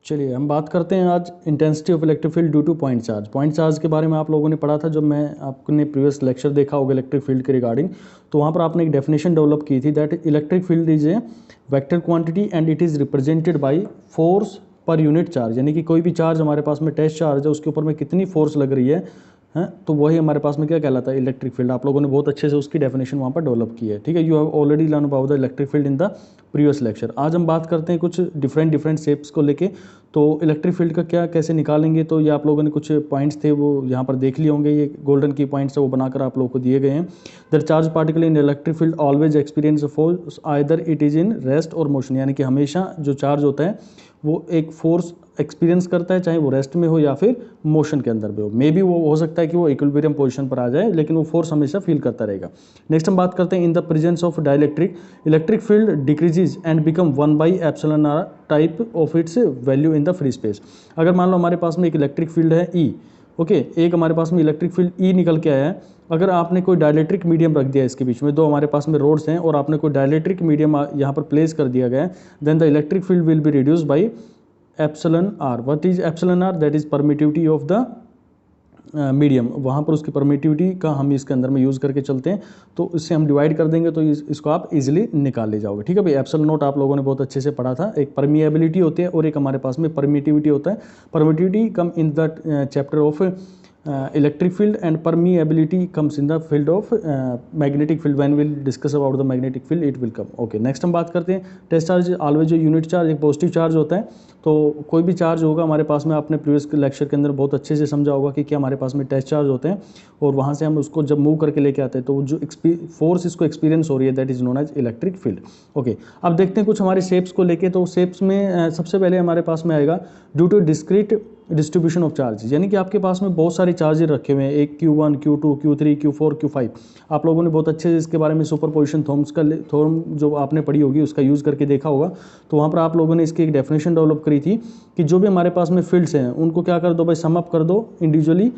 चलिए हम बात करते हैं आज intensity of electric field due two point charge. Point charge के बारे में आप लोगों ने पढ़ा था, जब मैं आपने प्रीवियस लेक्चर देखा होगा इलेक्ट्रिक फील्ड के रिगार्डिंग, तो वहाँ पर आपने एक डेफिनेशन डेवलप की थी that electric field is a vector quantity and it is represented by force पर यूनिट चार्ज। यानी कि कोई भी चार्ज हमारे पास में टेस्ट चार्ज है, उसके ऊपर में कितनी फोर्स लग रही है तो वही हमारे पास में क्या कहलाता है, इलेक्ट्रिक फील्ड। आप लोगों ने बहुत अच्छे से उसकी डेफिनेशन वहाँ पर डेवलप की है। ठीक है, you have already learn about the electric field in the previous lecture. आज हम बात करते हैं कुछ डिफरेंट शेप्स को लेके। तो इलेक्ट्रिक फील्ड का क्या कैसे निकालेंगे, तो ये आप लोगों ने कुछ पॉइंट्स थे वो यहाँ पर देख लिए होंगे। ये गोल्डन की पॉइंट्स है वो बनाकर आप लोगों को दिए गए हैं। The charge particle in electric field always experience force either it is in rest और मोशन। यानी कि हमेशा जो चार्ज होता है वो एक फोर्स एक्सपीरियंस करता है, चाहे वो रेस्ट में हो या फिर मोशन के अंदर भी हो। मे बी वो हो सकता है कि वो इक्विलिब्रियम पोजीशन पर आ जाए, लेकिन वो फोर्स हमेशा फील करता रहेगा। नेक्स्ट हम बात करते हैं in the presence of dielectric electric field decreases and become 1/ε type of its value in the free space. अगर मान लो हमारे पास में एक इलेक्ट्रिक फील्ड है ई, ओके, एक हमारे पास में इलेक्ट्रिक फील्ड ई निकल के आया है। अगर आपने कोई डाइलेक्ट्रिक मीडियम रख दिया इसके बीच में, दो हमारे पास में रोड्स हैं और आपने कोई डाइलेक्ट्रिक मीडियम यहाँ पर प्लेस कर दिया गया है, then the electric field will be reduce by epsilon R. What is epsilon R? That is permittivity of the medium. वहाँ पर उसकी परमिटिविटी का हम इसके अंदर में यूज़ करके चलते हैं, तो इससे हम डिवाइड कर देंगे तो इसको आप इजीली निकाल ले जाओगे। ठीक है भाई, एप्सिलॉन नॉट आप लोगों ने बहुत अच्छे से पढ़ा था। एक परमिएबिलिटी होती है और एक हमारे पास में परमिटिविटी होता है। Permittivity come in the chapter of electric field and permeability comes in the field of magnetic field. When we'll discuss about the magnetic field it will come. Okay, next हम बात करते हैं टेस्ट चार्ज ऑलवेज जो unit charge एक positive charge होता है। तो कोई भी चार्ज होगा हमारे पास में, आपने प्रीवियस लेक्चर के अंदर बहुत अच्छे से समझा होगा कि क्या हमारे पास में टेस्ट चार्ज होते हैं और वहाँ से हम उसको जब मूव करके लेके आते हैं तो जो फोर्स इसको एक्सपीरियंस हो रही है that is known as electric field. Okay, अब देखते हैं कुछ हमारे शेप्स को लेके। तो शेप्स में सबसे पहले हमारे पास में आएगा due to discrete distribution of charge. यानी कि आपके पास में बहुत सारे चार्जेस रखे हुए हैं, एक Q1, Q2, Q3, Q4, Q5। आप लोगों ने बहुत अच्छे से इसके बारे में सुपरपोजिशन थ्योरम जो आपने पढ़ी होगी उसका यूज़ करके देखा होगा। तो वहाँ पर आप लोगों ने इसकी एक डेफिनेशन डेवलप करी थी कि जो भी हमारे पास में फील्ड्स हैं उनको क्या कर दो भाई, सम अप कर दो इंडिविजुअली।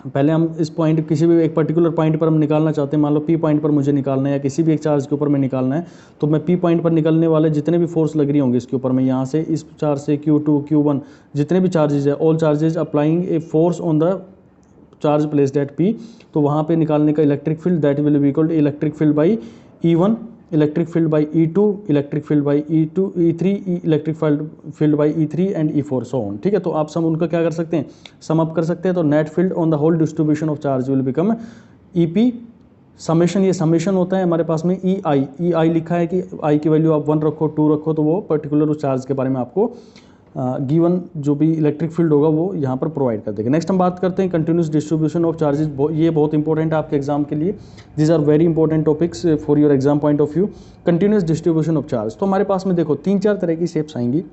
पहले हम इस पॉइंट किसी भी एक पर्टिकुलर पॉइंट पर हम निकालना चाहते हैं, मान लो P पॉइंट पर मुझे निकालना है या किसी भी एक चार्ज के ऊपर में निकालना है, तो मैं P पॉइंट पर निकलने वाले जितने भी फोर्स लग रही होंगे इसके ऊपर में, यहाँ से इस चार्ज से Q2, Q1 जितने भी चार्जेज है, all charges applying a force on the charge placed at P, तो वहाँ पे निकालने का electric field that will be equal to electric field by E1, electric field by E2, electric field by E2 E3, electric field by E3 and E4 so on. ठीक है, तो आप सम उनका क्या कर सकते हैं, सम अप कर सकते हैं। तो net field on the whole distribution of charge will become EP summation. ये समेशन होता है हमारे पास में EI लिखा है कि I की वैल्यू आप 1 रखो 2 रखो, तो वो पर्टिकुलर उस चार्ज के बारे में आपको गिवन जो भी इलेक्ट्रिक फील्ड होगा वो यहाँ पर प्रोवाइड कर देगा। नेक्स्ट हम बात करते हैं कंटिन्यूस डिस्ट्रीब्यूशन ऑफ चार्जेस। ये बहुत इंपॉर्टेंट है आपके एग्जाम के लिए। These are very important topics for your exam point of view. Continuous distribution of charge, तो हमारे पास में देखो 3-4 तरह की शेप्स आएंगी।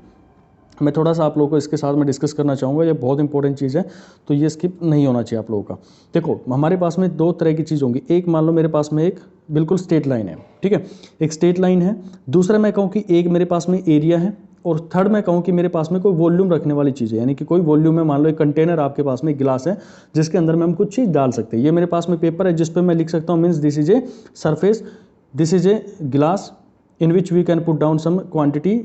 मैं थोड़ा सा आप लोगों को इसके साथ में डिस्कस करना चाहूँगा, ये बहुत इंपॉर्टेंट चीज़ है तो ये स्किप नहीं होना चाहिए आप लोगों का। देखो हमारे पास में 2 तरह की चीज़ होंगी। एक मान लो मेरे पास में एक बिल्कुल स्ट्रेट लाइन है, ठीक है, एक स्ट्रेट लाइन है। दूसरा मैं कहूँ कि एक मेरे पास में एरिया है, और थर्ड मैं कहूँ कि मेरे पास में कोई वॉल्यूम रखने वाली चीज़ है। यानी कि कोई वॉल्यूम है, मान लो एक कंटेनर आपके पास में गिलास है जिसके अंदर में हम कुछ चीज़ डाल सकते हैं। ये मेरे पास में पेपर है जिस पर मैं लिख सकता हूँ means this is a surface, this is a glass in which we can put down some quantity,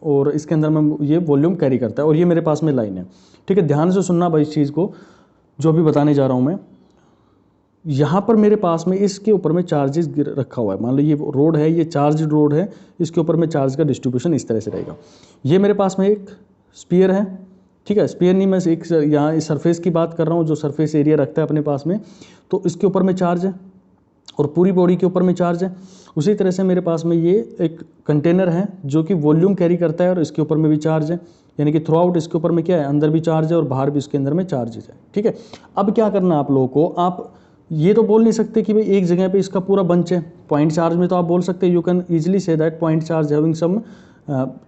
और इसके अंदर में ये वॉल्यूम कैरी करता है, और ये मेरे पास में लाइन है। ठीक है, ध्यान से सुनना भाई इस चीज़ को जो भी बताने जा रहा हूँ मैं। यहाँ पर मेरे पास में इसके ऊपर में चार्जेस रखा हुआ है। मान लो ये रोड है, ये चार्ज रोड है, इसके ऊपर में चार्ज का डिस्ट्रीब्यूशन इस तरह से रहेगा। ये मेरे पास में एक स्फीयर है, ठीक है, स्फीयर नहीं, मैं एक यहाँ इस सरफेस की बात कर रहा हूँ जो सरफेस एरिया रखता है अपने पास में, तो इसके ऊपर में चार्ज है और पूरी बॉडी के ऊपर में चार्ज है। उसी तरह से मेरे पास में ये एक कंटेनर है जो कि वॉल्यूम कैरी करता है और इसके ऊपर में भी चार्ज है। यानी कि थ्रू आउट इसके ऊपर में क्या है, अंदर भी चार्ज है और बाहर भी इसके अंदर में चार्जेस है। ठीक है, अब क्या करना आप लोगों को, आप ये तो बोल नहीं सकते कि भाई एक जगह पे इसका पूरा बंच है। पॉइंट चार्ज में तो आप बोल सकते हैं, you can easily say that point charge having some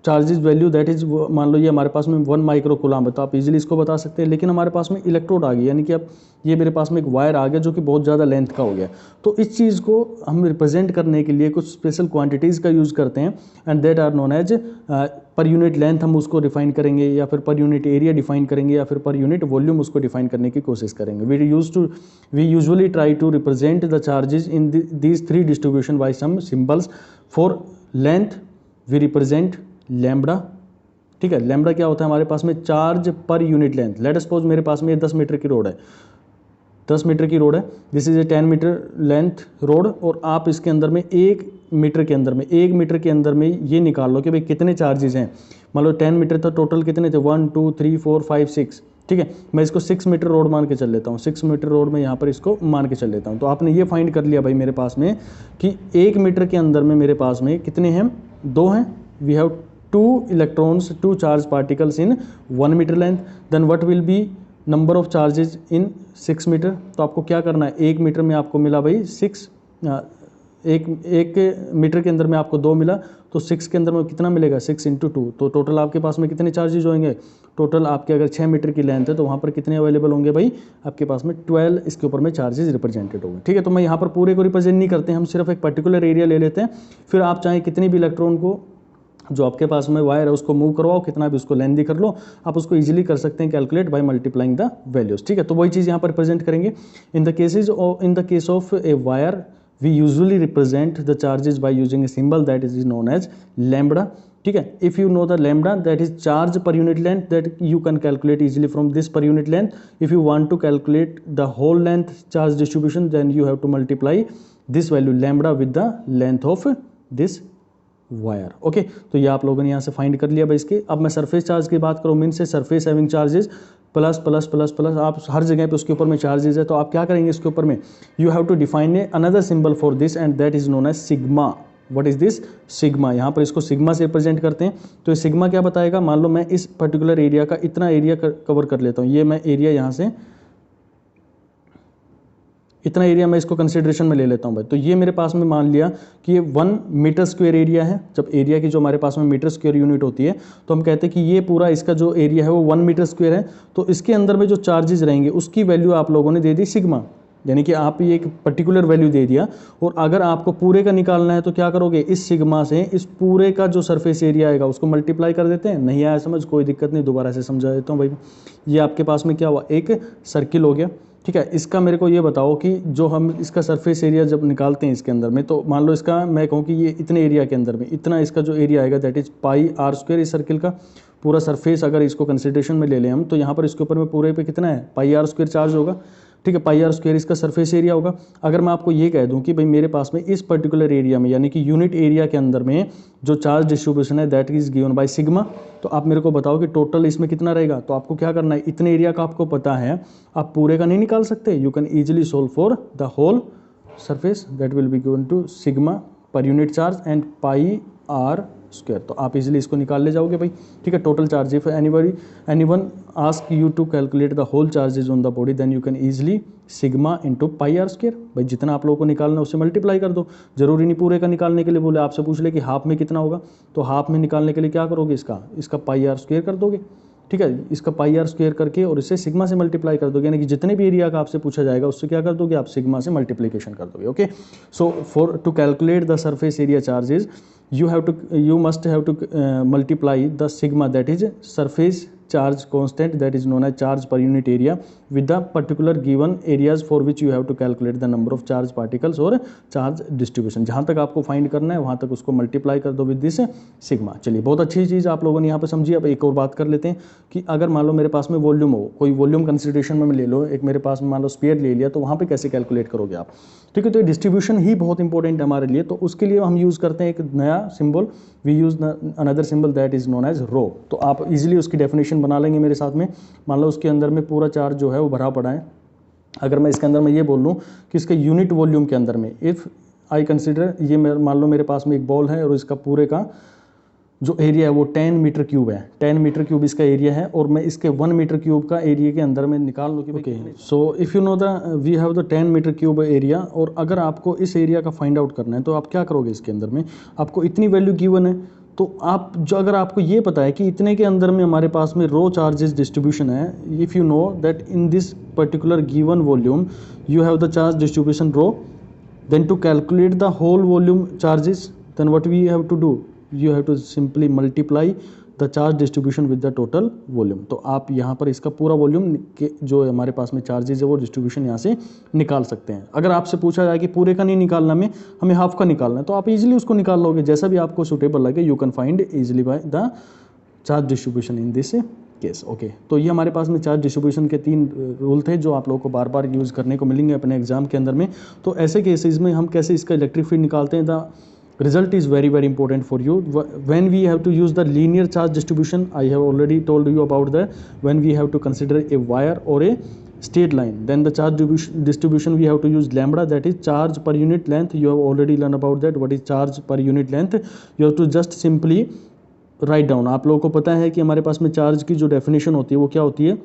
charges value that is, मान लो ये हमारे पास में 1 माइक्रो कूलम है, तो आप इजीली इसको बता सकते हैं। लेकिन हमारे पास में इलेक्ट्रोड आ गई, यानी कि अब ये मेरे पास में एक वायर आ गया जो कि बहुत ज़्यादा लेंथ का हो गया। तो इस चीज़ को हम रिप्रेजेंट करने के लिए कुछ स्पेशल क्वांटिटीज़ का यूज़ करते हैं and that are known as per unit length हम उसको डिफाइन करेंगे, या फिर पर यूनिट एरिया डिफाइन करेंगे, या फिर पर यूनिट वॉल्यूम उसको डिफाइन करने की कोशिश करेंगे। We usually try to represent the charges in these 3 distribution by some symbols. For length we represent lambda, ठीक है। लैम्बडा क्या होता है हमारे पास में, चार्ज पर यूनिट लेंथ। लेट सपोज मेरे पास में ये 10 मीटर की रोड है, 10 मीटर की रोड है, this is a 10 metre length rod, और आप इसके अंदर में 1 मीटर के अंदर में, 1 मीटर के अंदर में ये निकाल लो कि भाई कितने चार्जेस हैं। मान लो 10 मीटर था, टोटल कितने थे, 1 2 3 4 5 6, ठीक है। मैं इसको 6 मीटर रोड मान के चल लेता हूँ, 6 मीटर रोड में यहाँ पर इसको मान के चल लेता हूँ। तो आपने ये फाइंड कर लिया भाई मेरे पास में कि 1 मीटर के अंदर में मेरे पास में कितने हैं, 2 हैं। We have 2 electrons, 2 charge particles in 1 metre length. Then what will be number of charges in 6 metre. तो आपको क्या करना है, 1 मीटर में आपको मिला भाई 6, एक मीटर के अंदर में आपको 2 मिला, तो 6 के अंदर में कितना मिलेगा, 6 × 2। तो टोटल आपके पास में कितने चार्जेज होंगे, टोटल आपके अगर 6 मीटर की लेंथ है तो वहाँ पर कितने अवेलेबल होंगे भाई, आपके पास में 12 इसके ऊपर में चार्जेज रिप्रेजेंटेड होंगे। ठीक है, तो मैं यहाँ पर पूरे को रिप्रेजेंट नहीं करते, हम सिर्फ एक पर्टिकुलर एरिया ले लेते हैं। फिर आप चाहे कितनी भी इलेक्ट्रॉन को जो आपके पास में वायर है उसको मूव करवाओ, कितना भी उसको लेंथी कर लो, आप उसको इजीली कर सकते हैं calculate by multiplying the values. ठीक है, तो वही चीज़ यहाँ पर रिप्रेजेंट करेंगे। इन the case of a wire we usually represent the charges by using a symbol that is known as lambda. ठीक है, if you know the lambda, that is charge per unit length, that you can calculate easily from this per unit length. If you want to calculate the whole length charge distribution, then you have to multiply this value lambda with the length of this wire. Okay, तो ये आप लोगों ने यहाँ से find कर लिया भाई इसके। अब मैं सरफेस चार्ज की बात करूँ, मीन से surface having charges plus plus plus plus, आप हर जगह पे उसके ऊपर में चार्जेस है, तो आप क्या करेंगे इसके ऊपर में, you have to define a another symbol for this and that is known as sigma. What is this, sigma. यहाँ पर इसको सिग्मा से रिप्रेजेंट करते हैं। तो ये सिग्मा क्या बताएगा, मान लो मैं इस पर्टिकुलर एरिया का इतना एरिया कवर कर लेता हूँ, ये मैं एरिया यहाँ से इतना एरिया मैं इसको कंसिडरेशन में ले लेता हूँ भाई। तो ये मेरे पास में मान लिया कि ये 1 मीटर स्क्वायर एरिया है। जब एरिया की जो हमारे पास में मीटर स्क्वायर यूनिट होती है तो हम कहते हैं कि ये पूरा इसका जो एरिया है वो 1 मीटर स्क्वायर है। तो इसके अंदर में जो चार्जेस रहेंगे उसकी वैल्यू आप लोगों ने दे दी सिग्मा, यानी कि आप ये एक पर्टिकुलर वैल्यू दे दिया। और अगर आपको पूरे का निकालना है तो क्या करोगे, इस सिग्मा से इस पूरे का जो सरफेस एरिया आएगा उसको मल्टीप्लाई कर देते हैं। नहीं आया समझ, कोई दिक्कत नहीं, दोबारा से समझा देता हूँ भाई। ये आपके पास में क्या हुआ, एक सर्किल हो गया। ठीक है, इसका मेरे को ये बताओ कि जो हम इसका सरफेस एरिया जब निकालते हैं इसके अंदर में, तो मान लो इसका मैं कहूँ कि ये इतने एरिया के अंदर में इतना इसका जो एरिया आएगा that is pi R square. इस सर्किल का पूरा सरफेस अगर इसको कंसिडरेशन में ले लें हम, तो यहाँ पर इसके ऊपर में पूरे पे कितना है, पाई आर स्क्वायर चार्ज होगा। ठीक है, पाई आर स्क्वायर इसका सरफेस एरिया होगा। अगर मैं आपको ये कह दूं कि भाई मेरे पास में इस पर्टिकुलर एरिया में, यानी कि यूनिट एरिया के अंदर में जो चार्ज डिस्ट्रीब्यूशन है that is given by sigma, तो आप मेरे को बताओ कि टोटल इसमें कितना रहेगा। तो आपको क्या करना है, इतने एरिया का आपको पता है, आप पूरे का नहीं निकाल सकते। You can easily solve for the whole surface that will be given to sigma per unit charge and pi R square. तो आप इजीली इसको निकाल ले जाओगे भाई। ठीक है, total charge, if anyone ask you to calculate the whole charges on the body then you can easily sigma into pi R square. भाई जितना आप लोगों को निकालना है उससे मल्टीप्लाई कर दो। जरूरी नहीं पूरे का निकालने के लिए बोले, आपसे पूछ ले कि हाफ में कितना होगा, तो हाफ में निकालने के लिए क्या करोगे, इसका पाई आर स्क्वायर कर दोगे। ठीक है, इसका पाई आर स्क्वायर करके और इससे सिग्मा से मल्टीप्लाई कर दोगे, यानी कि जितने भी एरिया का आपसे पूछा जाएगा उससे क्या कर दोगे, आप सिग्मा से मल्टीप्लिकेशन कर दोगे। Okay, so for to calculate the surface area charges you must have to multiply the sigma, that is surface charge constant, that is known as charge per unit area, with the particular given areas for which you have to calculate the number of charge particles और charge distribution। जहाँ तक आपको find करना है वहाँ तक उसको multiply कर दो विद दिस सिग्मा। चलिए, बहुत अच्छी चीज़ आप लोगों ने यहाँ पे समझी। अब एक और बात कर लेते हैं कि अगर मान लो मेरे पास में वॉल्यूम हो, कोई वॉल्यूम कंसिडरेशन में ले लो, एक मेरे पास में मान लो स्फीयर ले लिया, तो वहाँ पे कैसे कैलकुलेट करोगे आप। ठीक है, तो डिस्ट्रीब्यूशन ही बहुत इंपॉर्टेंट है हमारे लिए। तो उसके लिए हम यूज़ करते हैं एक नया symbol, we use another symbol that is known as rho. तो आप इजीली उसकी डेफिनेशन बना लेंगे मेरे साथ में। मान लो उसके अंदर में पूरा चार्ज जो है वो भरा पड़ा है। अगर मैं इसके अंदर में ये बोल लूँ कि इसके यूनिट वॉल्यूम के अंदर में, इफ़ आई कंसिडर, ये मान लो मेरे पास में एक बॉल है और इसका पूरे का जो एरिया है वो 10 मीटर क्यूब है, 10 मीटर क्यूब इसका एरिया है, और मैं इसके 1 मीटर क्यूब का एरिया के अंदर में निकाल लूँ कि okay, so if you know we have the 10 metre cube area, और अगर आपको इस एरिया का फाइंड आउट करना है तो आप क्या करोगे, इसके अंदर में आपको इतनी वैल्यू गिवन है, तो आप जो अगर आपको ये पता है कि इतने के अंदर में हमारे पास में रो चार्जेस डिस्ट्रीब्यूशन है, if you know that in this particular given volume you have the charge distribution rho, then to calculate the whole volume charges, then what we have to do, you have to simply multiply the charge distribution with the total volume। तो आप यहाँ पर इसका पूरा volume के जो हमारे पास में चार्जेस है वो डिस्ट्रीब्यूशन यहाँ से निकाल सकते हैं। अगर आपसे पूछा जाए कि पूरे का नहीं निकालना, हमें हाफ का निकालना है, तो आप इजीली उसको निकाल लोगे, जैसा भी आपको सुटेबल लगे। You can find easily by the charge distribution in this case. Okay, तो ये हमारे पास में चार्ज डिस्ट्रीब्यूशन के 3 रूल थे जो आप लोगों को बार बार यूज़ करने को मिलेंगे अपने एग्जाम के अंदर में। तो ऐसे केसेस में हम कैसे इसका इलेक्ट्रिक फील्ड निकालते हैं, the result is very very important for you when we have to use the linear charge distribution. I have already told you about that. When we have to consider a wire or a straight line, then the charge distribution we have to use lambda, that is charge per unit length. You have already learned about that. What is charge per unit length? You have to just simply write down. आप लोगों को पता है कि हमारे पास में charge की जो डेफिनेशन होती है वो क्या होती है,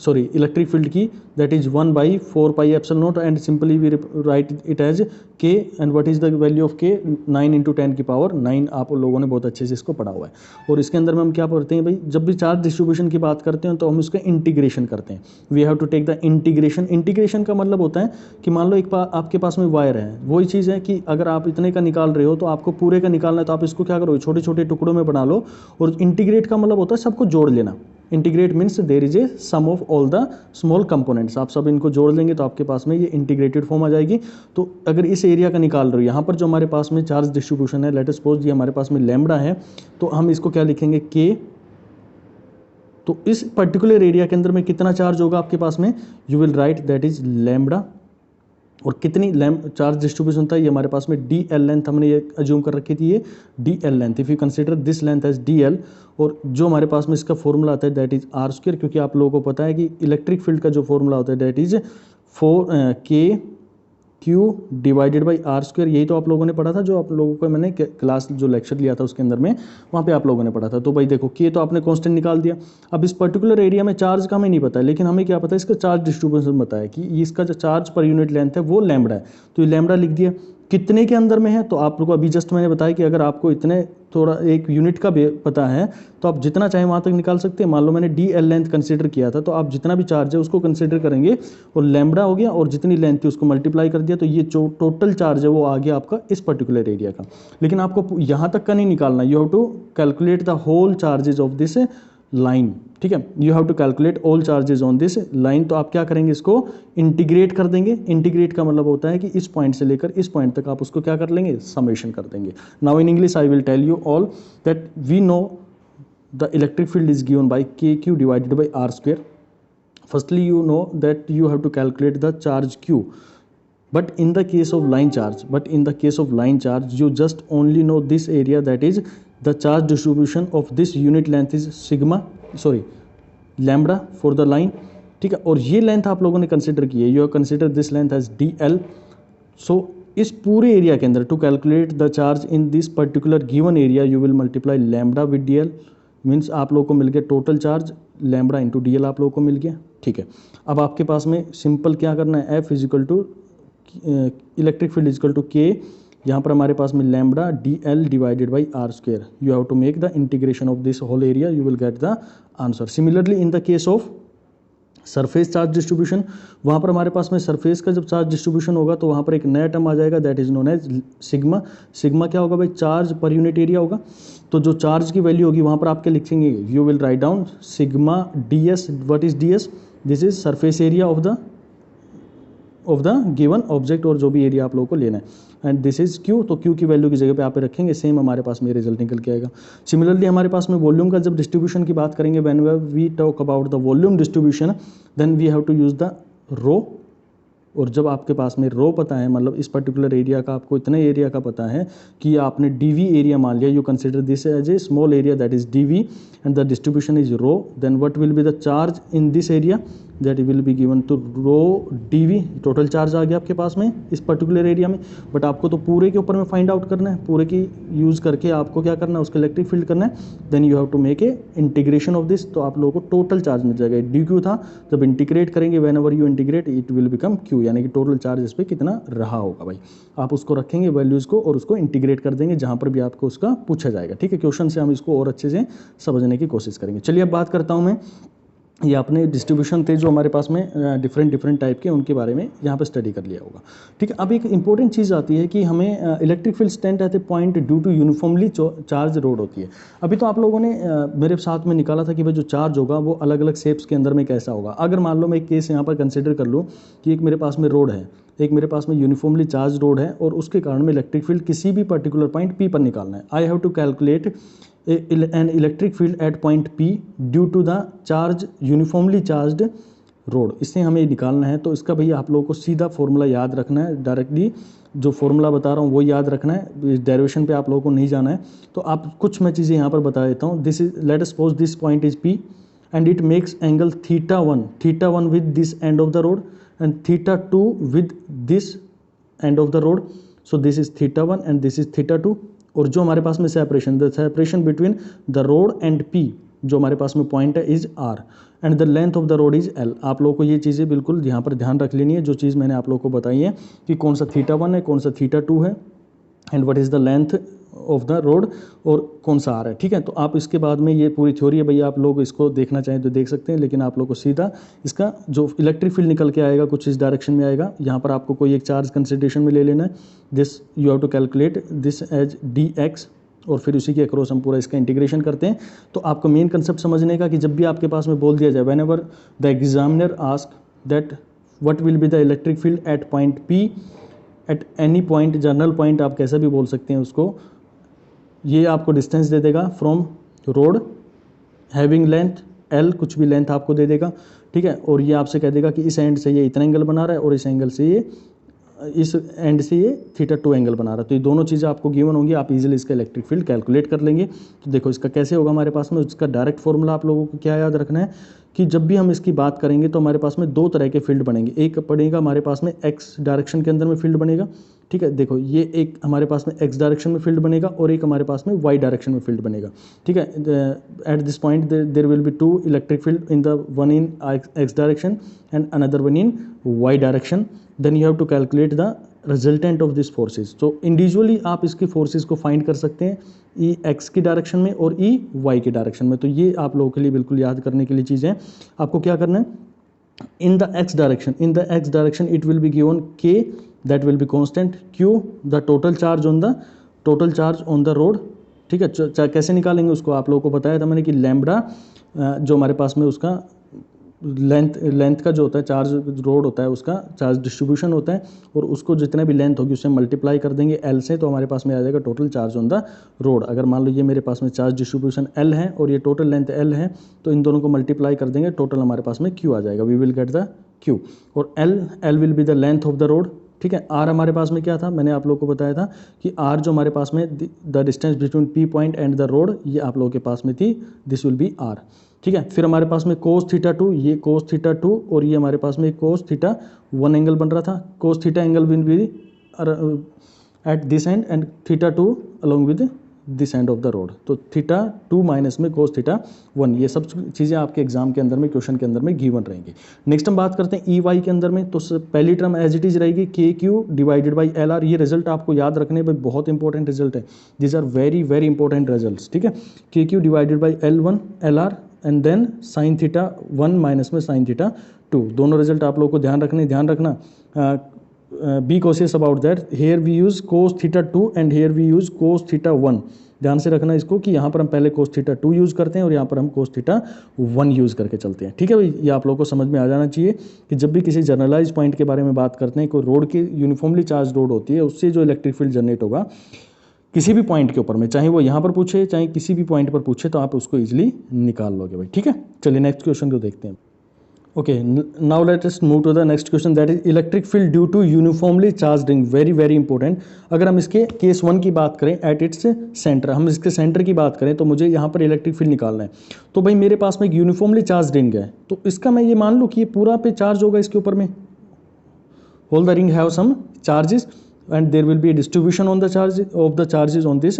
इलेक्ट्रिक फील्ड की, that is 1/4 pi epsilon naught, and simply we write it as K, and what is the value of K, 9 × 10⁹ आप लोगों ने बहुत अच्छे से इसको पढ़ा हुआ है। और इसके अंदर में हम क्या पढ़ते हैं भाई, जब भी चार्ज डिस्ट्रीब्यूशन की बात करते हैं तो हम उसका इंटीग्रेशन करते हैं। We have to take the integration. Integration का मतलब होता है कि मान लो आपके पास में वायर है, वही चीज़ है कि अगर आप इतने का निकाल रहे हो तो आपको पूरे का निकालना है, तो आप इसको क्या करो, छोटे छोटे टुकड़ों में बना लो। और इंटीग्रेट का मतलब होता है सबको जोड़ लेना। Integrate means there is a sum of all the small components. आप सब इनको जोड़ लेंगे तो आपके पास में ये इंटीग्रेटेड फॉर्म आ जाएगी। तो अगर इस एरिया का निकाल रहे हो, यहाँ पर जो हमारे पास में चार्ज डिस्ट्रीब्यूशन है, लेट अस सपोज ये हमारे पास में लैम्बडा है, तो हम इसको क्या लिखेंगे, के। तो इस पर्टिकुलर एरिया के अंदर में कितना चार्ज होगा आपके पास में, you will write that is lambda. और कितनी चार्ज डिस्ट्रीब्यूशन था, ये हमारे पास में डी एल लेंथ हमने ये अज्यूम कर रखी थी, ये D L length. If you consider this length as D L, और जो हमारे पास में इसका फॉर्मूला आता है दैट इज आर स्क्वायर, क्योंकि आप लोगों को पता है कि इलेक्ट्रिक फील्ड का जो फॉर्मूला होता है that is 4Q divided by are square. यही तो आप लोगों ने पढ़ा था, जो आप लोगों को मैंने क्लास जो लेक्चर लिया था उसके अंदर में, वहाँ पे आप लोगों ने पढ़ा था। तो भाई देखो, के तो आपने कांस्टेंट निकाल दिया। अब इस पर्टिकुलर एरिया में चार्ज का हमें नहीं पता है, लेकिन हमें क्या पता है, इसका चार्ज डिस्ट्रीब्यूशन पता है कि इसका जो चार्ज पर यूनिट लेंथ है वो लैम्बडा है। तो ये लैम्बडा लिख दिया। कितने के अंदर में है, तो आप लोग को अभी जस्ट मैंने बताया कि अगर आपको इतने थोड़ा एक यूनिट का पता है तो आप जितना चाहे वहाँ तक निकाल सकते हैं। मान लो मैंने डी एल लेंथ कंसीडर किया था, तो आप जितना भी चार्ज है उसको कंसीडर करेंगे, और लैम्बडा हो गया, और जितनी लेंथ थी उसको मल्टीप्लाई कर दिया, तो ये जो टोटल चार्ज है वो आ गया आपका इस पर्टिकुलर एरिया का। लेकिन आपको यहाँ तक का नहीं निकालना, you have to calculate the whole charges of this line. ठीक है, you have to calculate all charges on this line. तो आप क्या करेंगे, इसको इंटीग्रेट कर देंगे। इंटीग्रेट का मतलब होता है कि इस पॉइंट से लेकर इस पॉइंट तक आप उसको क्या कर लेंगे, समेशन कर देंगे। Now in English I will tell you all that we know the electric field is given by KQ divided by R square. Firstly you know that you have to calculate the charge Q, but in the case of line charge you just only know this area, that is the charge distribution of this unit length is lambda for the line। ठीक है, और ये length आप लोगों ने consider की है, you have consider this length as DL। So इस पूरे एरिया के अंदर to calculate the charge in this particular given area you will multiply lambda with DL। Means आप लोगों को मिल गया total charge lambda into DL आप लोगों को मिल गया। ठीक है, अब आपके पास में सिंपल क्या करना है, F equal to electric field equal to K, यहाँ पर हमारे पास में lambda DL divided by R square. You have to make the integration of this whole area, you will get the answer. Similarly in the case of surface charge distribution, वहाँ पर हमारे पास में सरफेस का जब चार्ज डिस्ट्रीब्यूशन होगा तो वहाँ पर एक नया टर्म आ जाएगा that is known as sigma. Sigma क्या होगा भाई, चार्ज पर यूनिट एरिया होगा। तो जो चार्ज की वैल्यू होगी वहाँ पर आप क्या लिखेंगे, you will write down sigma DS। What is DS? This is surface area of the given object, और जो भी एरिया आप लोगों को लेना है, एंड दिस इज Q। तो Q की वैल्यू की जगह पे आप रखेंगे, सेम हमारे पास में रिजल्ट निकल के आएगा। सिमिलरली हमारे पास में वॉल्यूम का जब डिस्ट्रीब्यूशन की बात करेंगे, when we talk about the volume distribution then we have to use the rho. और जब आपके पास में रो पता है, मतलब इस पर्टिकुलर एरिया का आपको इतने एरिया का पता है कि आपने DV एरिया मान लिया, you consider this as a small area that is DV and the distribution is rho, then what will be the charge in this area, that will be given to rho DV। Total charge आ गया आपके पास में इस particular area में, but आपको तो पूरे के ऊपर में फाइंड आउट करना है, पूरे की यूज़ करके आपको क्या करना है, उसका इलेक्ट्रिक फील्ड करना है। Then you have to make a integration of this, तो आप लोगों को टोटल चार्ज मिल जाएगा। DQ था, जब इंटीग्रेट करेंगे when ever you integrate it will become Q, यानी कि टोटल चार्ज इस पर कितना रहा होगा भाई। आप उसको रखेंगे वैल्यूज़ को और उसको इंटीग्रेट कर देंगे जहाँ पर भी आपको उसका पूछा जाएगा। ठीक है, क्वेश्चन से हम इसको और अच्छे से समझने की कोशिश करेंगे। चलिए अब बात करता हूँ मैं, ये अपने डिस्ट्रीब्यूशन थे जो हमारे पास में डिफरेंट टाइप के, उनके बारे में यहाँ पे स्टडी कर लिया होगा। ठीक है, अब एक इंपॉर्टेंट चीज़ आती है कि हमें electric field stand at a point due to uniformly charge rod होती है। अभी तो आप लोगों ने मेरे साथ में निकाला था कि भाई जो चार्ज होगा वो अलग अलग शेप्स के अंदर में कैसा होगा। अगर मान लो मैं एक केस यहाँ पर कंसिडर कर लूँ कि एक मेरे पास में रोड है, एक मेरे पास में यूनिफॉर्मली चार्ज रोड है, और उसके कारण में इलेक्ट्रिक फील्ड किसी भी पर्टिकुलर पॉइंट P पर निकालना है। I have to calculate an electric field at point P due to the charge uniformly charged road, इससे हमें निकालना है। तो इसका भैया आप लोगों को सीधा फॉर्मूला याद रखना है, डायरेक्टली जो फॉर्मूला बता रहा हूँ वो याद रखना है, डेरिवेशन पे आप लोगों को नहीं जाना है। तो आप कुछ मैं चीज़ें यहाँ पर बता देता हूँ। This is, let us suppose this point is P and it makes angle theta 1 with this end of the road and theta 2 with this end of the road. So this is theta 1 and this is theta 2. और जो हमारे पास में separation, the separation between the road and P जो हमारे पास में point है is R and the length of the road is L। आप लोगों को ये चीज़ें बिल्कुल यहाँ पर ध्यान रख लेनी है, जो चीज़ मैंने आप लोगों को बताई है कि कौन सा थीटा 1 है, कौन सा थीटा 2 है and what is the length of the road और कौन सा आ रहा है। ठीक है, तो आप इसके बाद में ये पूरी थ्योरी है भैया, आप लोग इसको देखना चाहें तो देख सकते हैं, लेकिन आप लोग को सीधा इसका जो इलेक्ट्रिक फील्ड निकल के आएगा कुछ इस डायरेक्शन में आएगा। यहाँ पर आपको कोई एक चार्ज कंसिडरेशन में ले लेना है, this you have to calculate this as dx और फिर उसी के अक्रॉस हम पूरा इसका इंटीग्रेशन करते हैं। तो आपको मेन कंसेप्ट समझने का कि जब भी आपके पास में बोल दिया जाए, when ever the examiner ask that what will be the electric field at point P eight any point, general point आप कैसा भी बोल सकते हैं उसको, ये आपको डिस्टेंस दे देगा from road having length L, कुछ भी लेंथ आपको दे देगा। ठीक है, और ये आपसे कह देगा कि इस एंड से ये इतना एंगल बना रहा है और इस एंगल से ये, इस एंड से ये थीटा 2 एंगल बना रहा है। तो ये दोनों चीज़ें आपको गिवन होंगी, आप इजीली इसका इलेक्ट्रिक फील्ड कैलकुलेट कर लेंगे। तो देखो इसका कैसे होगा हमारे पास में, इसका डायरेक्ट फॉर्मूला आप लोगों को क्या याद रखना है कि जब भी हम इसकी बात करेंगे तो हमारे पास में दो तरह के फील्ड बनेंगे। एक पड़ेगा हमारे पास में एक्स डायरेक्शन के अंदर में फील्ड बनेगा। ठीक है, देखो ये एक हमारे पास में एक्स डायरेक्शन में फील्ड बनेगा और एक हमारे पास में वाई डायरेक्शन में फील्ड बनेगा। ठीक है, at this point there will be two electric field in the one in X direction and another one in Y direction. Then you have to calculate the resultant of this forces. तो individually आप इसकी forces को find कर सकते हैं, ई x की direction में और ई वाई की डायरेक्शन में। तो ये आप लोगों के लिए बिल्कुल याद करने के लिए चीज़ें। आपको क्या करना है, in the x direction it will be given k, that will be constant, q the total charge on the road। ठीक है, कैसे निकालेंगे उसको आप लोगों को बताया था मैंने कि लैम्बडा जो हमारे पास में उसका लेंथ का जो होता है, चार्ज रोड होता है उसका चार्ज डिस्ट्रीब्यूशन होता है, और उसको जितना भी लेंथ होगी उससे मल्टीप्लाई कर देंगे L से, तो हमारे पास में आ जाएगा total charge on the road. अगर मान लो ये मेरे पास में चार्ज डिस्ट्रीब्यूशन L है और ये टोटल लेंथ L है, तो इन दोनों को मल्टीप्लाई कर देंगे, टोटल हमारे पास में Q आ जाएगा, we will get the Q। और L will be the length of the rod. ठीक है, R हमारे पास में क्या था, मैंने आप लोगों को बताया था कि R जो हमारे पास में the distance between P point and the road, ये आप लोगों के पास में थी, दिस विल बी R। ठीक है, फिर हमारे पास में कोस थीटा 2, ये कोस थीटा 2 और ये हमारे पास में कोस थीटा 1 एंगल बन रहा था। Cos theta angle will be at this and and theta 2 along with this end of the road. तो थीटा 2 माइनस में कोस थीटा 1, ये सब चीज़ें आपके एग्जाम के अंदर में, क्वेश्चन के अंदर में गिवन रहेंगी। नेक्स्ट हम बात करते हैं ई वाई के अंदर में। तो पहली टर्म एज इट इज़ रहेगी K Q divided by L R. ये रिजल्ट आपको याद रखने में बहुत इंपॉर्टेंट रिजल्ट है, this are very very important results. ठीक है, K Q divided by L1 LR and then sine theta 1 minus में साइन थीटा 2। दोनों रिजल्ट आप लोगों को ध्यान रखना। Be cautious about that, here we use cos theta 2 and here we use cos theta 1। ध्यान से रखना इसको कि यहाँ पर हम पहले कोस थीटा 2 यूज़ करते हैं और यहाँ पर हम कोस थीटा 1 यूज़ करके चलते हैं। ठीक है भाई, ये आप लोगों को समझ में आ जाना चाहिए कि जब भी किसी जनरलाइज पॉइंट के बारे में बात करते हैं, कोई रोड की यूनिफॉर्मली चार्ज रोड होती है, उससे जो इलेक्ट्रिक फील्ड जनरेट होगा किसी भी पॉइंट के ऊपर में, चाहे वो यहाँ पर पूछे चाहे किसी भी पॉइंट पर पूछे, तो आप उसको इजीली निकाल लोगे भाई। ठीक है, चलिए नेक्स्ट क्वेश्चन को देखते हैं। Okay, now let us move to the next question, that is electric field due to uniformly charge ring. Very very important. अगर हम इसके केस 1 की बात करें, एट इट्स सेंटर, हम इसके सेंटर की बात करें तो मुझे यहाँ पर इलेक्ट्रिक फील्ड निकालना है। तो भाई मेरे पास में एक यूनिफॉर्मली चार्ज रिंग है, तो इसका मैं ये मान लूँ कि ये पूरा पे चार्ज होगा इसके ऊपर में, whole the ring have some charges and there will be a distribution on the charge of the charges on this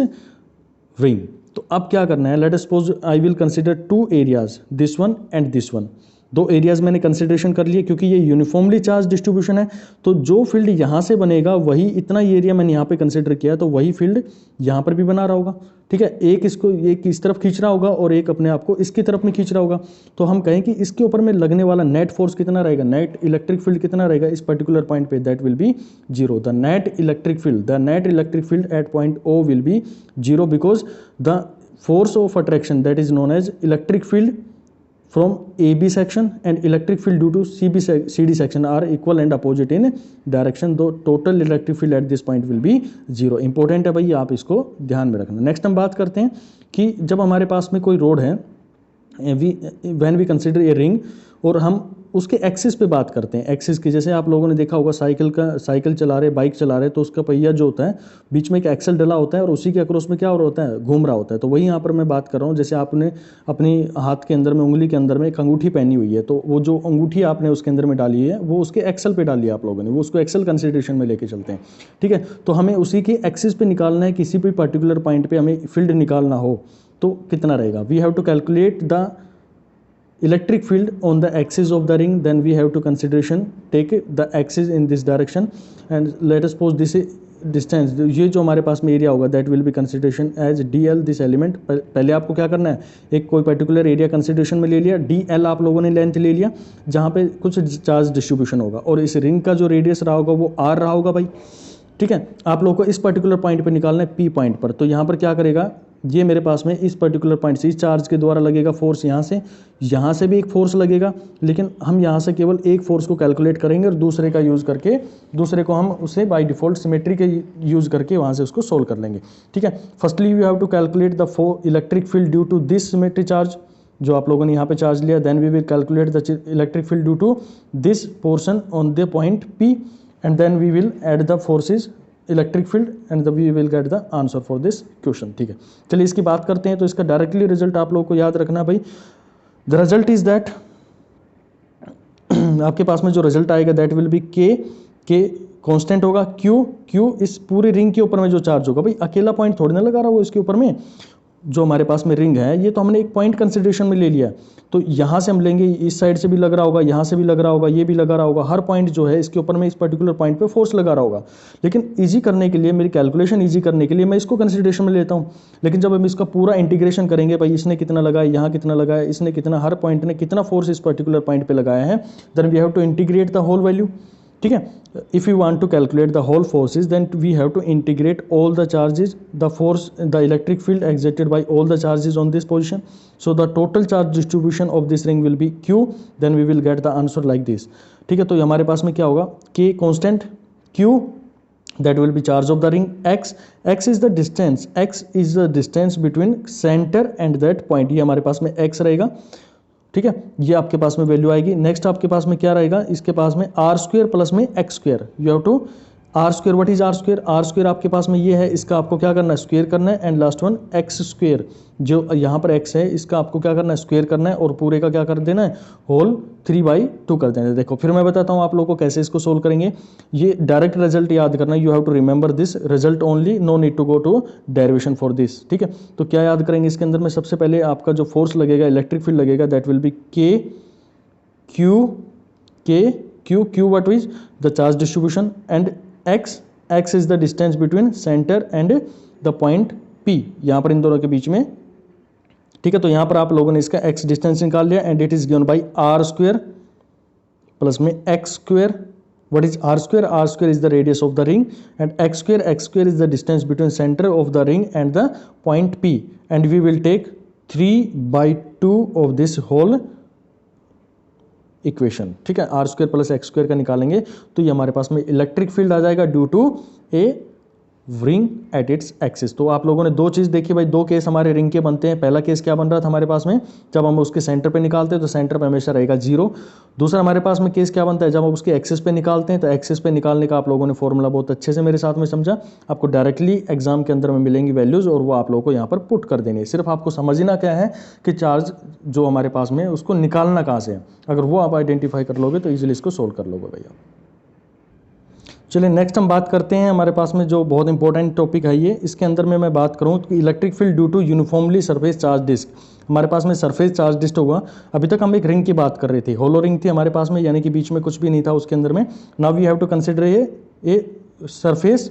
ring। तो अब क्या करना है, let us suppose I will consider two areas, this one and this one। दो areas मैंने consideration कर लिए क्योंकि ये यूनिफॉर्मली चार्ज डिस्ट्रीब्यूशन है, तो जो फील्ड यहाँ से बनेगा वही, इतना ये एरिया मैंने यहाँ पे कंसिडर किया तो वही फील्ड यहाँ पर भी बना रहा होगा। ठीक है, एक इसको एक इस तरफ खींच रहा होगा और एक अपने आप को इसकी तरफ में खींच रहा होगा। तो हम कहें कि इसके ऊपर में लगने वाला नेट फोर्स कितना रहेगा, नेट इलेक्ट्रिक फील्ड कितना रहेगा इस पर्टिकुलर पॉइंट पे, that will be 0। The net electric field at point O will be 0 because the force of attraction that is known as electric field from AB section and electric field due to CD section are equal and opposite in direction, though total electric field at this point will be 0। Important है भाई, आप इसको ध्यान में रखना। Next हम बात करते हैं कि जब हमारे पास में कोई रोड है, when we consider a ring, और हम उसके एक्सिस पे बात करते हैं। एक्सिस की, जैसे आप लोगों ने देखा होगा साइकिल चला रहे, बाइक चला रहे, तो उसका पहिया जो होता है बीच में एक एक्सल डला होता है और उसी के अक्रॉस में क्या हो रहा होता है, घूम रहा होता है। तो वही यहाँ पर मैं बात कर रहा हूँ, जैसे आपने अपनी हाथ के अंदर में, उंगली के अंदर में एक अंगूठी पहनी हुई है, तो वो जो अंगूठी आपने उसके अंदर में डाली है वो उसके एक्सल पे डाली है आप लोगों ने, वो उसको एक्सल कंसिडरेशन में लेके चलते हैं, ठीक है। तो हमें उसी के एक्सिस पे निकालना है, किसी भी पर्टिकुलर पॉइंट पे हमें फील्ड निकालना हो तो कितना रहेगा। We have to calculate the electric field on the axis of the ring, then we have to consideration take the axis in this direction and let us suppose this distance, ये जो हमारे पास में एरिया होगा that will be consideration as dl this element। पहले आपको क्या करना है, एक कोई पर्टिकुलर एरिया कंसिडरेशन में ले लिया, dl आप लोगों ने लेंथ ले लिया जहाँ पे कुछ चार्ज डिस्ट्रीब्यूशन होगा, और इस रिंग का जो रेडियस रहा होगा वो r रहा होगा भाई, ठीक है। आप लोगों को इस पर्टिकुलर पॉइंट पे निकालना है p पॉइंट पर, तो यहाँ पर क्या करेगा, ये मेरे पास में इस पर्टिकुलर पॉइंट से इस चार्ज के द्वारा लगेगा फोर्स, यहाँ से भी एक फोर्स लगेगा, लेकिन हम यहाँ से केवल एक फोर्स को कैलकुलेट करेंगे और दूसरे का यूज़ करके, दूसरे को हम उसे बाय डिफ़ॉल्ट सिमेट्री के यूज़ करके वहाँ से उसको सोल्व कर लेंगे, ठीक है। Firstly you have to calculate the electric field due to this symmetry charge, जो आप लोगों ने यहाँ पे चार्ज लिया, then we will calculate the electric field due to this portion on the point P and then we will add the forces electric field and we will get the answer for this question, ठीक है। चलिए इसकी बात करते हैं। तो इसका directly result आप लोगों को याद रखना भाई, द रिजल्ट इज दैट, आपके पास में जो रिजल्ट आएगा दैट विल बी के कांस्टेंट होगा, क्यू इस पूरे रिंग के ऊपर में जो चार्ज होगा, भाई अकेला पॉइंट थोड़ी ना लगा रहा हो इसके ऊपर में, जो हमारे पास में रिंग है ये तो हमने एक पॉइंट कंसिडरेशन में ले लिया, तो यहाँ से हम लेंगे, इस साइड से भी लग रहा होगा, यहाँ से भी लग रहा होगा, ये भी लगा रहा होगा, हर पॉइंट जो है इसके ऊपर में इस पर्टिकुलर पॉइंट पे फोर्स लगा रहा होगा। लेकिन इजी करने के लिए, मेरी कैलकुलेशन इजी करने के लिए मैं इसको कंसिडरेशन में लेता हूँ, लेकिन जब हम इसका पूरा इंटीग्रेशन करेंगे, भाई इसने कितना लगाया, यहाँ कितना लगाया, इसने कितना, हर पॉइंट ने कितना फोर्स इस पर्टिकुलर पॉइंट पे लगाया है, then we have to integrate the whole value, ठीक है। If you want to calculate the whole forces then we have to integrate all the charges, the force, the electric field exerted by all the charges on this position, so the total charge distribution of this ring will be Q, then we will get the answer like this, ठीक है। तो हमारे पास में क्या होगा, K constant, Q that will be charge of the ring, x is the distance between center and that point, ये हमारे पास में x रहेगा, ठीक है। ये आपके पास में वैल्यू आएगी। नेक्स्ट आपके पास में क्या रहेगा, इसके पास में आर स्क्वेयर प्लस में x square, you have to r square, what is r square, r square आपके पास में ये है, इसका आपको क्या करना है, स्क्वेयर करना है, and last one x square, जो यहाँ पर एक्स है इसका आपको क्या करना है, स्क्वेयर करना है, और पूरे का क्या कर देना है, होल 3/2 कर देना है। देखो फिर मैं बताता हूँ आप लोगों को कैसे इसको सोल्व करेंगे, ये डायरेक्ट रिजल्ट याद करना, you have to remember this result only, no need to go to derivation for this, ठीक है। तो क्या याद करेंगे इसके अंदर में, सबसे पहले आपका जो फोर्स लगेगा, इलेक्ट्रिक फील्ड लगेगा, that will be Q what is the charge distribution, and x is the distance between center and the point P, यहाँ पर इन दोनों के बीच में, ठीक है। तो यहाँ पर आप लोगों ने इसका x डिस्टेंस निकाल लिया, and it is given by r square plus में x square, what is r square, r square is the radius of the ring, and x square is the distance between center of the ring and the point P, and we will take 3/2 of this whole equation, ठीक है। R square plus x square का निकालेंगे तो ये हमारे पास में electric field आ जाएगा due to a ring at its axis. तो आप लोगों ने दो चीज़ देखी भाई, दो केस हमारे रिंग के बनते हैं। पहला केस क्या बन रहा था हमारे पास में, जब हम उसके सेंटर पे निकालते हैं तो सेंटर पे हमेशा रहेगा 0। दूसरा हमारे पास में केस क्या बनता है, जब हम उसके एक्सिस पे निकालते हैं, तो एक्सिस पे निकालने का आप लोगों ने फॉर्मूला बहुत अच्छे से मेरे साथ में समझा, आपको डायरेक्टली एग्जाम के अंदर में मिलेंगी वैल्यूज़, और वो आप लोगों को यहाँ पर पुट कर देनी है। सिर्फ आपको समझना क्या है कि चार्ज जो हमारे पास में उसको निकालना कहाँ से है, अगर वो आप आइडेंटिफाई कर लोगे तो ईजिली इसको सोल्व कर लोगे भैया। चलिए नेक्स्ट हम बात करते हैं, हमारे पास में जो बहुत इंपॉर्टेंट टॉपिक है ये, इसके अंदर में मैं बात करूँ कि electric field due to uniformly surface charge disc. हमारे पास में सरफेस चार्ज डिस्क होगा, अभी तक हम एक रिंग की बात कर रहे थे, होलो रिंग थी हमारे पास में, यानी कि बीच में कुछ भी नहीं था उसके अंदर में। Now we have to consider a surface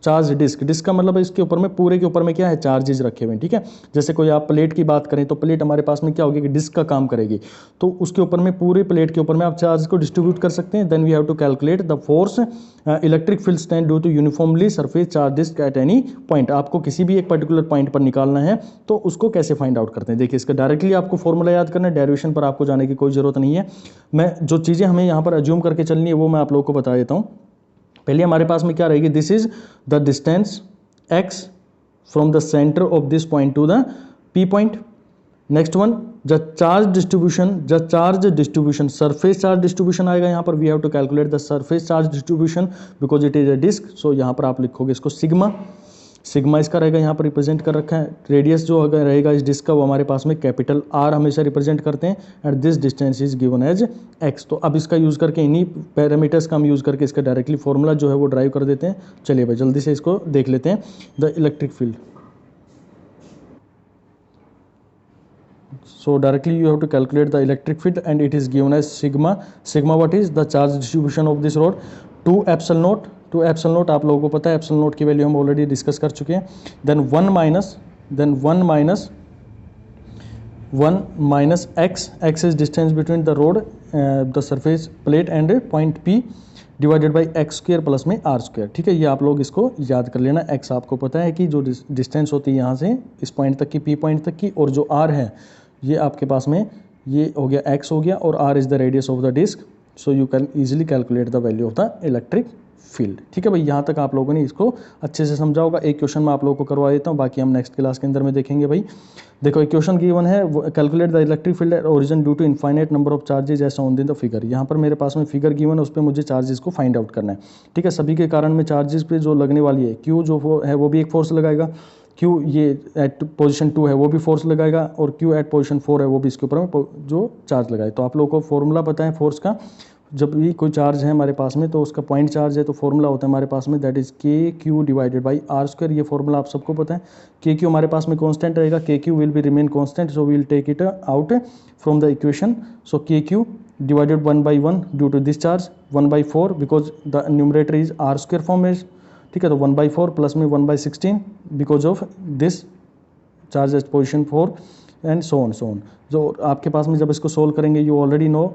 charge disc, disc का मतलब है इसके ऊपर में, पूरे के ऊपर में क्या है, चार्जेज रखे हुए हैं, ठीक है। जैसे कोई आप प्लेट की बात करें तो प्लेट हमारे पास में क्या होगी कि डिस्क का काम करेगी, तो उसके ऊपर में, पूरे प्लेट के ऊपर में आप चार्ज को डिस्ट्रीब्यूट कर सकते हैं। Then we have to calculate the force electric field stand due to uniformly surface charge disc at any point. आपको किसी भी एक पर्टिकुलर पॉइंट पर निकालना है तो उसको कैसे फाइंड आउट करते हैं। देखिए इसका डायरेक्टली आपको फॉर्मूला याद करना है, डेरिवेशन पर आपको जाने की कोई जरूरत नहीं है। मैं जो चीज़ें हमें यहाँ पर अज्यूम करके चलनी है वो मैं आप लोगों को बता देता हूँ। पहले हमारे पास में क्या रहेगी, this is the distance x from the centre of this point to the p point. Next one, the charge distribution, surface charge distribution आएगा यहाँ पर। We have to calculate the surface charge distribution because it is a disc, so यहाँ पर आप लिखोगे इसको sigma, sigma इसका रहेगा, यहाँ पर रिप्रेजेंट कर रखा है। रेडियस जो अगर रहेगा इस डिस्क का वो हमारे पास में कैपिटल R हमेशा रिप्रेजेंट करते हैं, and this distance is given as x। तो अब इसका यूज़ करके, इन्हीं पैरामीटर्स का हम यूज़ करके इसका डायरेक्टली फॉर्मूला जो है वो ड्राइव कर देते हैं। चलिए भाई जल्दी से इसको देख लेते हैं। The electric field, so directly you have to calculate the electric field and it is given as sigma. Sigma what is the charge distribution of this rod, 2 epsilon naught, 2 epsilon naught आप लोगों को पता है, epsilon naught की value हम already discuss कर चुके हैं। then 1 minus x is distance between the rod, the surface plate and point P divided by x square plus में आर स्क्वायर, ठीक है। ये आप लोग इसको याद कर लेना। एक्स आपको पता है कि जो डिस्टेंस होती है यहाँ से इस पॉइंट तक की, पी पॉइंट तक की, और जो आर है ये आपके पास में ये हो गया एक्स हो गया, और r is the radius of the disc, so you can easily calculate the value of the electric field, ठीक है भाई। यहाँ तक आप लोगों ने इसको अच्छे से समझा होगा। एक क्वेश्चन मैं आप लोगों को करवा देता हूँ, बाकी हम नेक्स्ट क्लास के अंदर में देखेंगे भाई। देखो एक क्वेश्चन गिवन है, calculate the electric field at origin due to infinite number of charges as on in the figure. यहाँ पर मेरे पास में फिगर गिवन है, उस पर मुझे चार्जेस को फाइंड आउट करना है, ठीक है। सभी के कारण में चार्जेस पे जो लगने वाली है, क्यू जो है वो भी एक फोर्स लगाएगा, क्यू ये एट पोजीशन 2 है वो भी फोर्स लगाएगा, और क्यू एट पोजीशन 4 है वो भी इसके ऊपर में जो चार्ज लगाए। तो आप लोगों को फॉर्मूला पता है फोर्स का, जब भी कोई चार्ज है हमारे पास में तो उसका पॉइंट चार्ज है तो फॉर्मूला होता है हमारे पास में, that is k Q divided by are square. ये फॉर्मूला आप सबको पता है। के क्यू हमारे पास में कांस्टेंट रहेगा, K Q will be remain constant, so we will take it out from the equation. So K Q divided 1/1 due to this charge, 1/4 because the numerator is r square form is, ठीक है। तो 1/4 plus में 1/16 because of this charge at position 4 and so on. जो आपके पास में जब इसको सोल्व करेंगे, यू ऑलरेडी नो,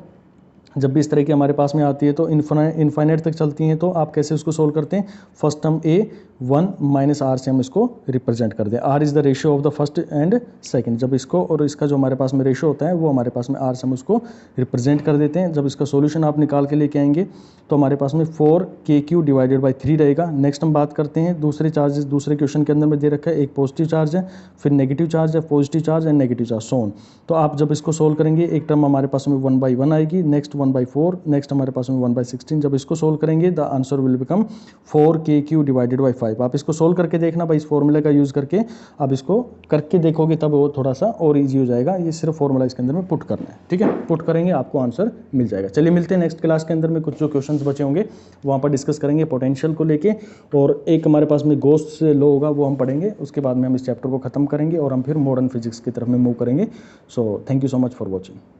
जब भी इस तरह की हमारे पास में आती है तो इनफाइनाइट तक चलती हैं, तो आप कैसे उसको सोल्व करते हैं। First term a 1 minus r से हम इसको रिप्रेजेंट कर दें। R is the ratio of the first and second, जब इसको और इसका जो हमारे पास में रेशियो होता है वो हमारे पास में आर से हम उसको रिप्रेजेंट कर देते हैं। जब इसका सॉल्यूशन आप निकाल के लेके आएंगे तो हमारे पास में 4 के क्यू डिवाइडेड बाई 3 रहेगा। नेक्स्ट हम बात करते हैं दूसरे चार्जेस, दूसरे क्वेश्चन के अंदर में दे रखा है, एक पॉजिटिव चार्ज है, फिर नेगेटिव चार्ज है, positive charge and negative charge, so on. तो आप जब इसको सोल्व करेंगे, एक टर्म हमारे पास में 1/1 आएगी, नेक्स्ट 1/4, नेक्स्ट हमारे पास में 1/16। जब इसको सोल्व करेंगे द आंसर विल बिकम 4 के क्यू डिवाइडेड बाई 5। आप इसको सोल्व करके देखना भाई, इस फॉर्मूले का यूज़ करके आप इसको करके देखोगे तब वो थोड़ा सा और ईजी हो जाएगा। ये सिर्फ फॉर्मूला इसके अंदर में पुट करना है, ठीक है। पुट करेंगे आपको आंसर मिल जाएगा। चलिए मिलते हैं नेक्स्ट क्लास के अंदर में, कुछ जो क्वेश्चंस बचे होंगे वहाँ पर डिस्कस करेंगे पोटेंशियल को लेके, और एक हमारे पास में गोस्ट लॉ होगा वो हम पढ़ेंगे। उसके बाद में हम इस चैप्टर को खत्म करेंगे और हम फिर मॉडर्न फिजिक्स की तरफ में मूव करेंगे। So thank you so much for watching.